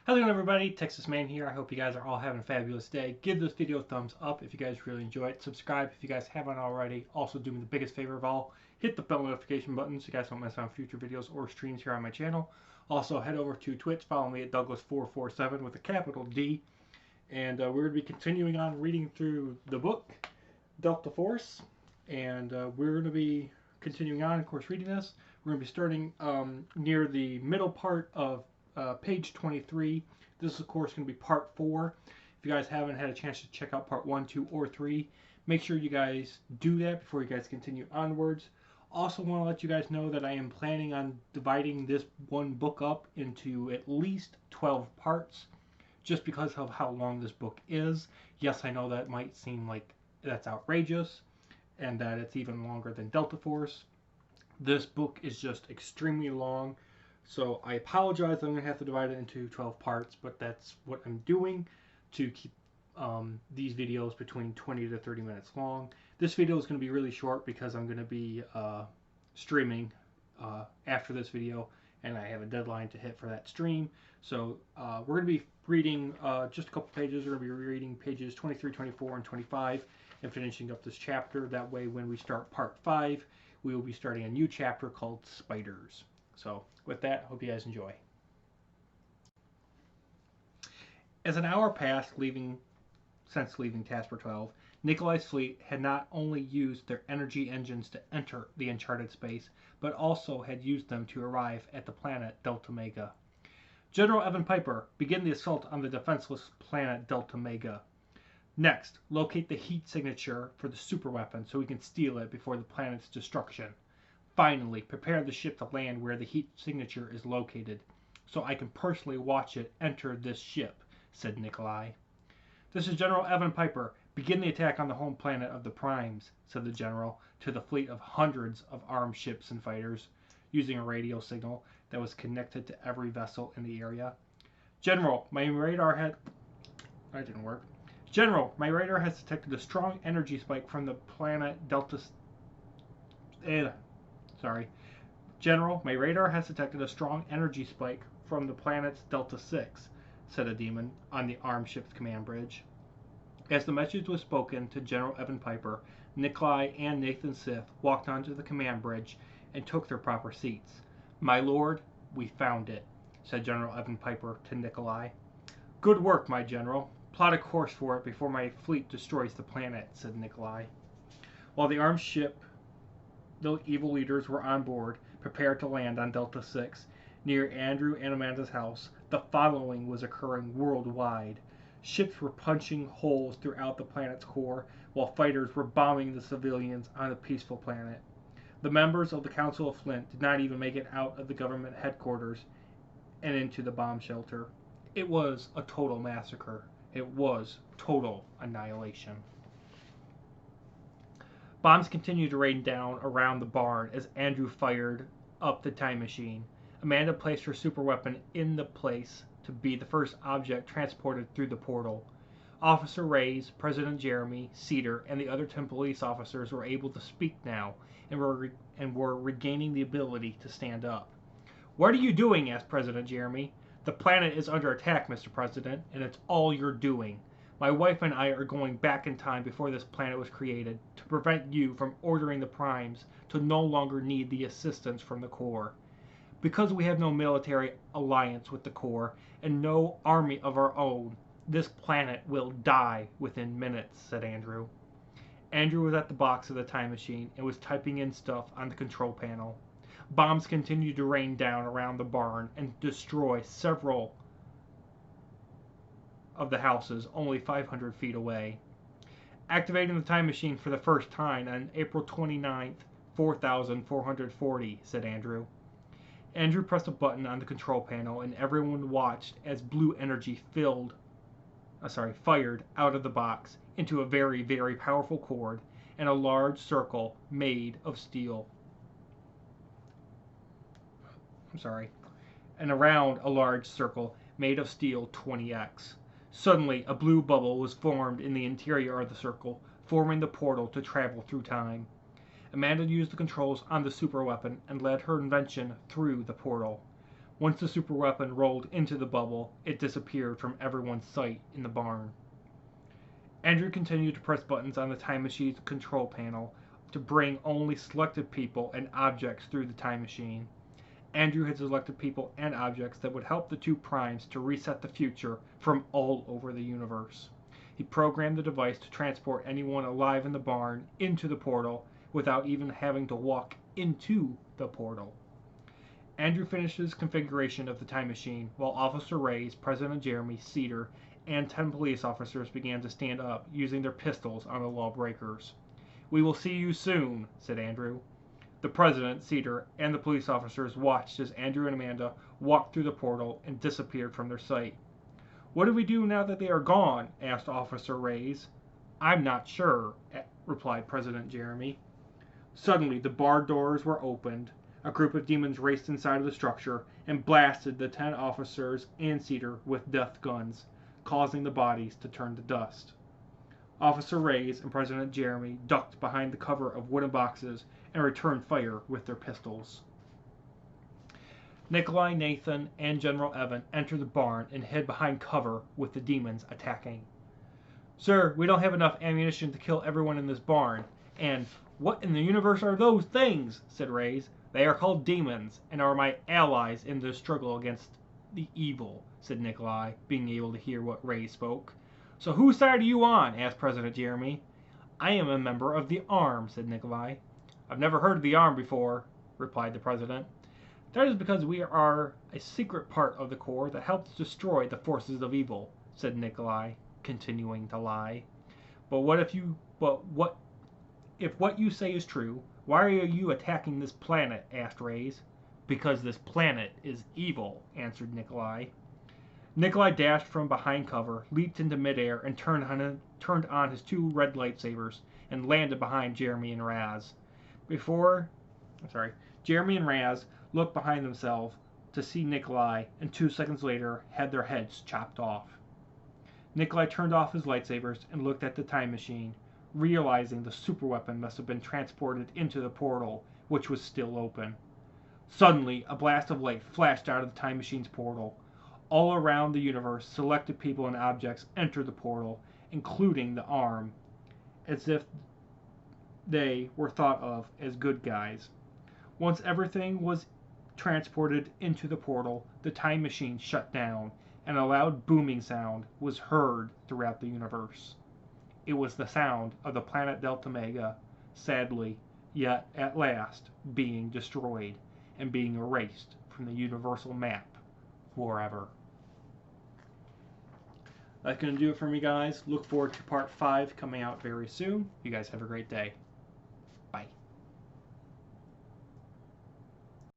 How's it going, everybody? Texas Man here. I hope you guys are all having a fabulous day. Give this video a thumbs up if you guys really enjoy it. Subscribe if you guys haven't already. Also, do me the biggest favor of all. Hit the bell notification button so you guys don't miss out on future videos or streams here on my channel. Also, head over to Twitch. Follow me at Douglas447 with a capital D. And we're going to be continuing on reading through the book, Delta Force. And we're going to be continuing on, of course, reading this. We're going to be starting near the middle part of page 23. This is, of course, going to be part 4. If you guys haven't had a chance to check out part 1, 2, or 3, make sure you guys do that before you guys continue onwards. Also want to let you guys know that I am planning on dividing this one book up into at least 12 parts, just because of how long this book is. Yes, I know that might seem like that's outrageous, and that it's even longer than Delta Force. This book is just extremely long. So I apologize, I'm going to have to divide it into 12 parts, but that's what I'm doing to keep these videos between 20 to 30 minutes long. This video is going to be really short because I'm going to be streaming after this video, and I have a deadline to hit for that stream. So we're going to be reading just a couple pages. We're going to be reading pages 23, 24, and 25 and finishing up this chapter. That way, when we start part 5, we will be starting a new chapter called Spiders. So with that, hope you guys enjoy. As an hour passed since leaving Tasker 12, Nikolai's fleet had not only used their energy engines to enter the uncharted space, but also had used them to arrive at the planet Delta Mega. General Evan Piper, begin the assault on the defenseless planet Delta Mega. Next, locate the heat signature for the superweapon so we can steal it before the planet's destruction. Finally, prepare the ship to land where the heat signature is located, so I can personally watch it enter this ship, said Nikolai. This is General Evan Piper. Begin the attack on the home planet of the Primes, said the general to the fleet of hundreds of armed ships and fighters, using a radio signal that was connected to every vessel in the area. General, my radar had... That didn't work. General, my radar has detected a strong energy spike from the planet Delta... General, my radar has detected a strong energy spike from the planet's Delta 6, said a demon on the armed ship's command bridge. As the message was spoken to General Evan Piper, Nikolai and Nathan Sith walked onto the command bridge and took their proper seats. My lord, we found it, said General Evan Piper to Nikolai. Good work, my general. Plot a course for it before my fleet destroys the planet, said Nikolai. While the armed ship, the evil leaders were on board, prepared to land on Delta 6, near Andrew and Amanda's house, the following was occurring worldwide. Ships were punching holes throughout the planet's core, while fighters were bombing the civilians on a peaceful planet. The members of the Council of Flint did not even make it out of the government headquarters and into the bomb shelter. It was a total massacre. It was total annihilation. Bombs continued to rain down around the barn as Andrew fired up the time machine. Amanda placed her superweapon in the place to be the first object transported through the portal. Officer Reyes, President Jeremy, Cedar, and the other 10 police officers were able to speak now and were regaining the ability to stand up. What are you doing? Asked President Jeremy. The planet is under attack, Mr. President, and it's all you're doing. My wife and I are going back in time before this planet was created to prevent you from ordering the Primes to no longer need the assistance from the Corps. Because we have no military alliance with the Corps and no army of our own, this planet will die within minutes, said Andrew. Andrew was at the box of the time machine and was typing in stuff on the control panel. Bombs continued to rain down around the barn and destroy several of the houses only 500 feet away. Activating the time machine for the first time on April 29th, 4440, said Andrew. Andrew pressed a button on the control panel and everyone watched as blue energy fired out of the box into a very, very powerful cord and a large circle made of steel. And around a large circle made of steel 20x. Suddenly, a blue bubble was formed in the interior of the circle, forming the portal to travel through time. Amanda used the controls on the superweapon and led her invention through the portal. Once the superweapon rolled into the bubble, it disappeared from everyone's sight in the barn. Andrew continued to press buttons on the time machine's control panel to bring only selected people and objects through the time machine. Andrew had selected people and objects that would help the two primes to reset the future from all over the universe. He programmed the device to transport anyone alive in the barn into the portal without even having to walk into the portal. Andrew finished his configuration of the time machine while Officer Reyes, President Jeremy, Cedar, and 10 police officers began to stand up, using their pistols on the lawbreakers. "We will see you soon," said Andrew. The President, Cedar, and the police officers watched as Andrew and Amanda walked through the portal and disappeared from their sight. "What do we do now that they are gone?" asked Officer Reyes. "I'm not sure," replied President Jeremy. Suddenly, the barn doors were opened. A group of demons raced inside of the structure and blasted the 10 officers and Cedar with death guns, causing the bodies to turn to dust. Officer Reyes and President Jeremy ducked behind the cover of wooden boxes and returned fire with their pistols. Nikolai, Nathan, and General Evan entered the barn and hid behind cover with the demons attacking. "Sir, we don't have enough ammunition to kill everyone in this barn." And "What in the universe are those things?" said Reyes. "They are called demons, and are my allies in the struggle against the evil," said Nikolai, being able to hear what Reyes spoke. "So whose side are you on?" asked President Jeremy. "I am a member of the Arm," said Nikolai. "I've never heard of the Arm before," replied the President. "That is because we are a secret part of the Corps that helps destroy the forces of evil," said Nikolai, continuing to lie. If what you say is true, why are you attacking this planet?" asked Reyes. "Because this planet is evil," answered Nikolai. Nikolai dashed from behind cover, leaped into midair, and turned on his 2 red lightsabers and landed behind Jeremy and Raz. Jeremy and Raz looked behind themselves to see Nikolai, and 2 seconds later had their heads chopped off. Nikolai turned off his lightsabers and looked at the time machine, realizing the superweapon must have been transported into the portal, which was still open. Suddenly, a blast of light flashed out of the time machine's portal. All around the universe, selected people and objects entered the portal, including the Arm, as if they were thought of as good guys. Once everything was transported into the portal, the time machine shut down, and a loud booming sound was heard throughout the universe. It was the sound of the planet Delta Mega, sadly, yet at last, being destroyed and being erased from the universal map forever. That's going to do it for me, guys. Look forward to part 5 coming out very soon. You guys have a great day.